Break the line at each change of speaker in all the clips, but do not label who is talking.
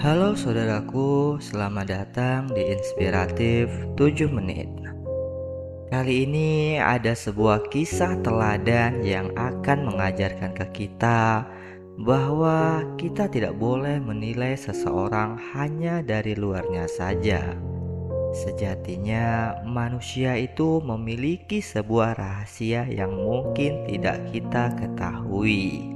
Halo saudaraku, selamat datang di Inspiratif 7 Menit. Kali ini ada sebuah kisah teladan yang akan mengajarkan ke kita bahwa kita tidak boleh menilai seseorang hanya dari luarnya saja. Sejatinya manusia itu memiliki sebuah rahasia yang mungkin tidak kita ketahui.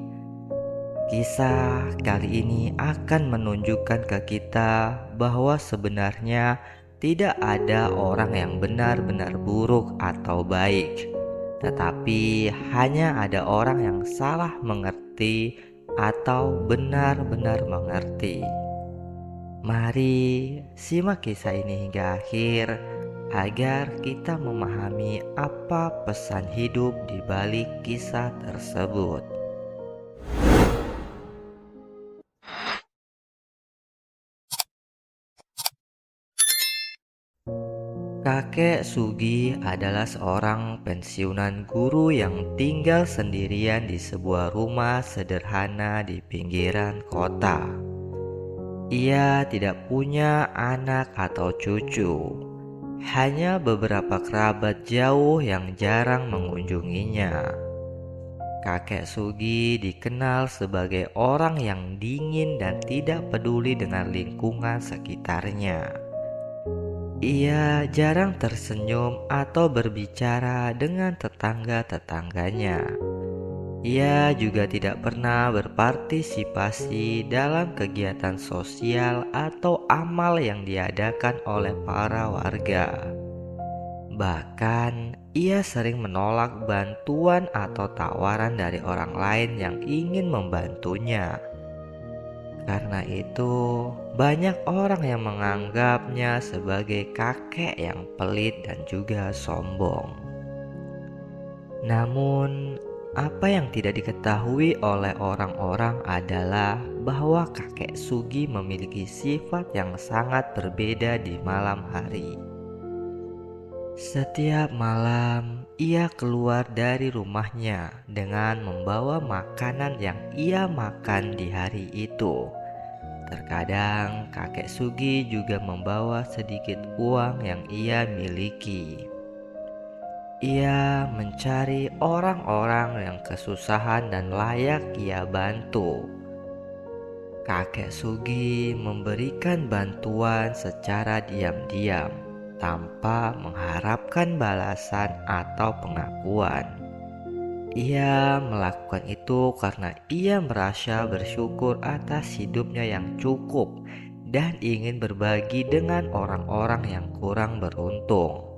Kisah kali ini akan menunjukkan ke kita bahwa sebenarnya tidak ada orang yang benar-benar buruk atau baik, tetapi hanya ada orang yang salah mengerti atau benar-benar mengerti. Mari simak kisah ini hingga akhir agar kita memahami apa pesan hidup di balik kisah tersebut. Kakek Sugi adalah seorang pensiunan guru yang tinggal sendirian di sebuah rumah sederhana di pinggiran kota. Ia tidak punya anak atau cucu, hanya beberapa kerabat jauh yang jarang mengunjunginya. Kakek Sugi dikenal sebagai orang yang dingin dan tidak peduli dengan lingkungan sekitarnya. Ia jarang tersenyum atau berbicara dengan tetangga-tetangganya. Ia juga tidak pernah berpartisipasi dalam kegiatan sosial atau amal yang diadakan oleh para warga. Bahkan, ia sering menolak bantuan atau tawaran dari orang lain yang ingin membantunya. Karena itu, banyak orang yang menganggapnya sebagai kakek yang pelit dan juga sombong. Namun, apa yang tidak diketahui oleh orang-orang adalah bahwa kakek Sugi memiliki sifat yang sangat berbeda di malam hari. Setiap malam, ia keluar dari rumahnya dengan membawa makanan yang ia makan di hari itu. Terkadang kakek Sugi juga membawa sedikit uang yang ia miliki. Ia mencari orang-orang yang kesusahan dan layak ia bantu. Kakek Sugi memberikan bantuan secara diam-diam tanpa mengharapkan balasan atau pengakuan. Ia melakukan itu karena ia merasa bersyukur atas hidupnya yang cukup dan ingin berbagi dengan orang-orang yang kurang beruntung.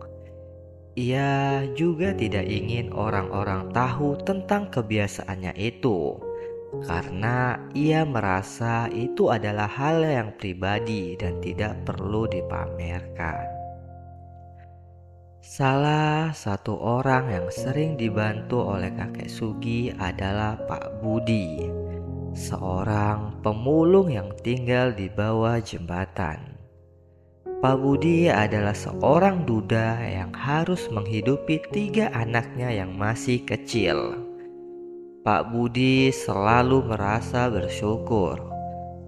Ia juga tidak ingin orang-orang tahu tentang kebiasaannya itu, karena ia merasa itu adalah hal yang pribadi dan tidak perlu dipamerkan. Salah satu orang yang sering dibantu oleh kakek Sugi adalah Pak Budi, seorang pemulung yang tinggal di bawah jembatan. Pak Budi adalah seorang duda yang harus menghidupi 3 anaknya yang masih kecil. Pak Budi selalu merasa bersyukur.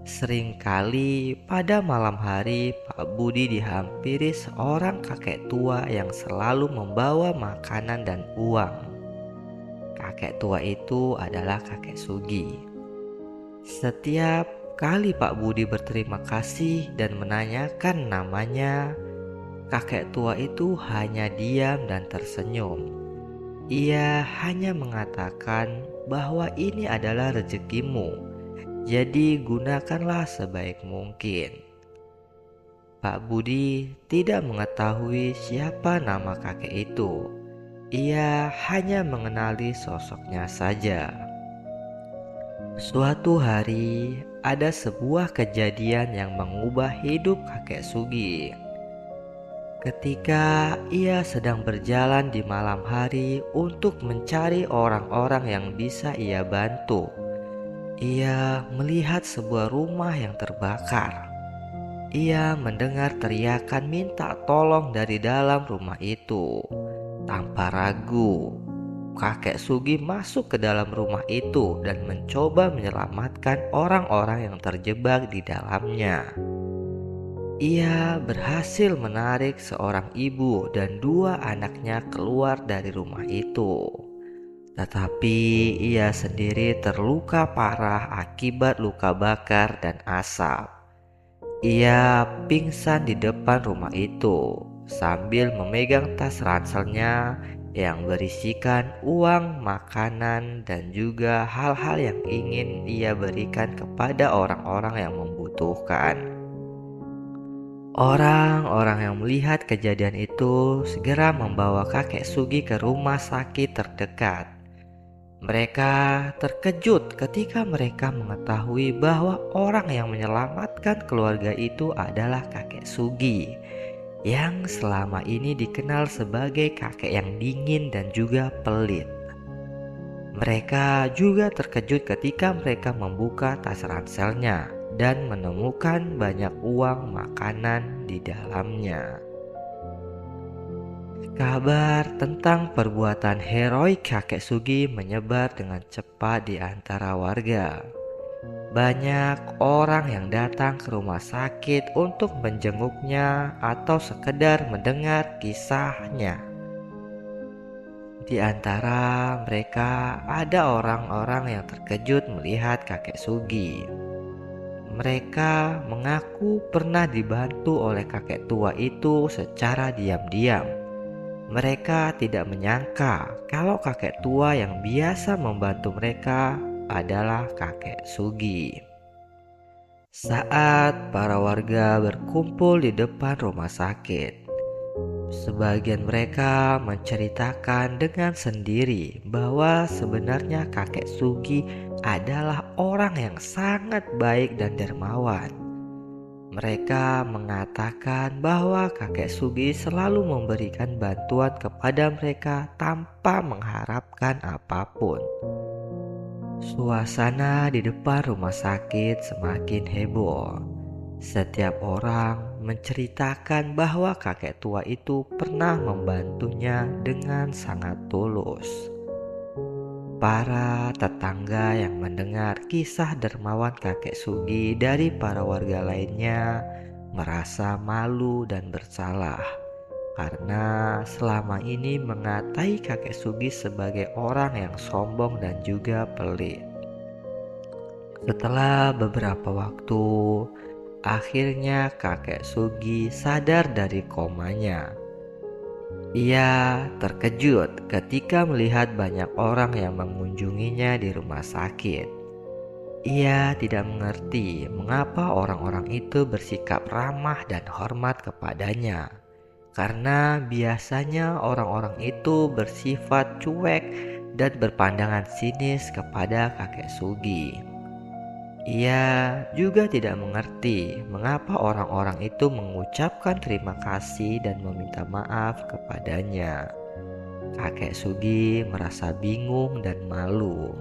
Seringkali pada malam hari Pak Budi dihampiri seorang kakek tua yang selalu membawa makanan dan uang. Kakek tua itu adalah kakek Sugi. Setiap kali Pak Budi berterima kasih dan menanyakan namanya, kakek tua itu hanya diam dan tersenyum. Ia hanya mengatakan bahwa ini adalah rezekimu, jadi gunakanlah sebaik mungkin. Pak Budi tidak mengetahui siapa nama kakek itu. Ia hanya mengenali sosoknya saja. Suatu hari, ada sebuah kejadian yang mengubah hidup kakek Sugi. Ketika ia sedang berjalan di malam hari untuk mencari orang-orang yang bisa ia bantu, ia melihat sebuah rumah yang terbakar. Ia mendengar teriakan minta tolong dari dalam rumah itu. Tanpa ragu, kakek Sugi masuk ke dalam rumah itu dan mencoba menyelamatkan orang-orang yang terjebak di dalamnya. Ia berhasil menarik seorang ibu dan dua anaknya keluar dari rumah itu. Tetapi ia sendiri terluka parah akibat luka bakar dan asap. Ia pingsan di depan rumah itu sambil memegang tas ranselnya yang berisikan uang, makanan, dan juga hal-hal yang ingin ia berikan kepada orang-orang yang membutuhkan. Orang-orang yang melihat kejadian itu segera membawa kakek Sugi ke rumah sakit terdekat. Mereka terkejut ketika mereka mengetahui bahwa orang yang menyelamatkan keluarga itu adalah kakek Sugi, yang selama ini dikenal sebagai kakek yang dingin dan juga pelit. Mereka juga terkejut ketika mereka membuka tas ranselnya dan menemukan banyak uang makanan di dalamnya. Kabar tentang perbuatan heroik kakek Sugi menyebar dengan cepat di antara warga. Banyak orang yang datang ke rumah sakit untuk menjenguknya atau sekedar mendengar kisahnya. Di antara mereka ada orang-orang yang terkejut melihat kakek Sugi. Mereka mengaku pernah dibantu oleh kakek tua itu secara diam-diam. Mereka tidak menyangka kalau kakek tua yang biasa membantu mereka adalah kakek Sugi. Saat para warga berkumpul di depan rumah sakit, sebagian mereka menceritakan dengan sendiri bahwa sebenarnya kakek Sugi adalah orang yang sangat baik dan dermawan. Mereka mengatakan bahwa kakek Sugi selalu memberikan bantuan kepada mereka tanpa mengharapkan apapun. Suasana di depan rumah sakit semakin heboh. Setiap orang menceritakan bahwa kakek tua itu pernah membantunya dengan sangat tulus. Para tetangga yang mendengar kisah dermawan kakek Sugi dari para warga lainnya merasa malu dan bersalah karena selama ini mengatai kakek Sugi sebagai orang yang sombong dan juga pelit. Setelah beberapa waktu, akhirnya kakek Sugi sadar dari komanya. Ia terkejut ketika melihat banyak orang yang mengunjunginya di rumah sakit. Ia tidak mengerti mengapa orang-orang itu bersikap ramah dan hormat kepadanya, karena biasanya orang-orang itu bersifat cuek dan berpandangan sinis kepada kakek Sugi. Ia juga tidak mengerti mengapa orang-orang itu mengucapkan terima kasih dan meminta maaf kepadanya. Kakek Sugi merasa bingung dan malu.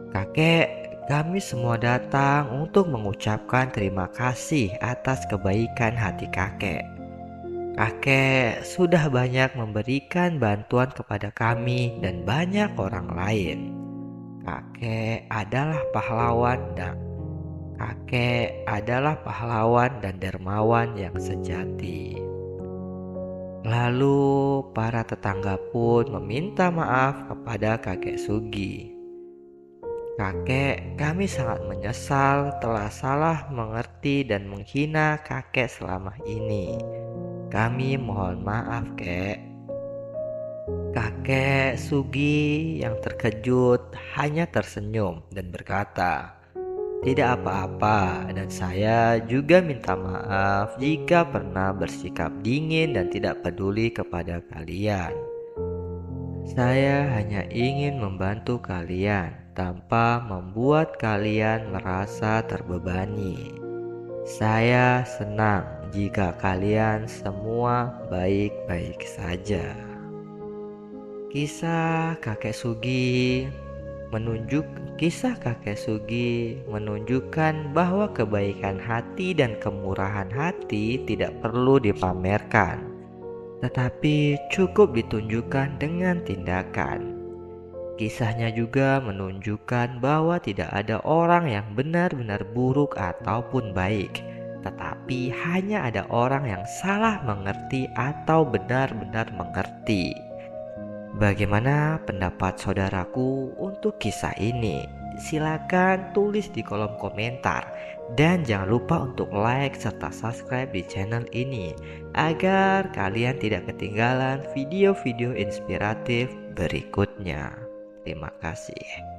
"Kakek, kami semua datang untuk mengucapkan terima kasih atas kebaikan hati kakek. Kakek sudah banyak memberikan bantuan kepada kami dan banyak orang lain. Kakek adalah pahlawan dan dermawan yang sejati." Lalu para tetangga pun meminta maaf kepada kakek Sugi. "Kakek, kami sangat menyesal telah salah mengerti dan menghina kakek selama ini. Kami mohon maaf, Kek." Kakek Sugi yang terkejut hanya tersenyum dan berkata, "Tidak apa-apa, dan saya juga minta maaf jika pernah bersikap dingin dan tidak peduli kepada kalian. Saya hanya ingin membantu kalian tanpa membuat kalian merasa terbebani. Saya senang jika kalian semua baik-baik saja." Kisah kakek Sugi menunjukkan bahwa kebaikan hati dan kemurahan hati tidak perlu dipamerkan, tetapi cukup ditunjukkan dengan tindakan. Kisahnya juga menunjukkan bahwa tidak ada orang yang benar-benar buruk ataupun baik, tetapi hanya ada orang yang salah mengerti atau benar-benar mengerti. Bagaimana pendapat saudaraku untuk kisah ini? Silakan tulis di kolom komentar dan jangan lupa untuk like serta subscribe di channel ini agar kalian tidak ketinggalan video-video inspiratif berikutnya. Terima kasih.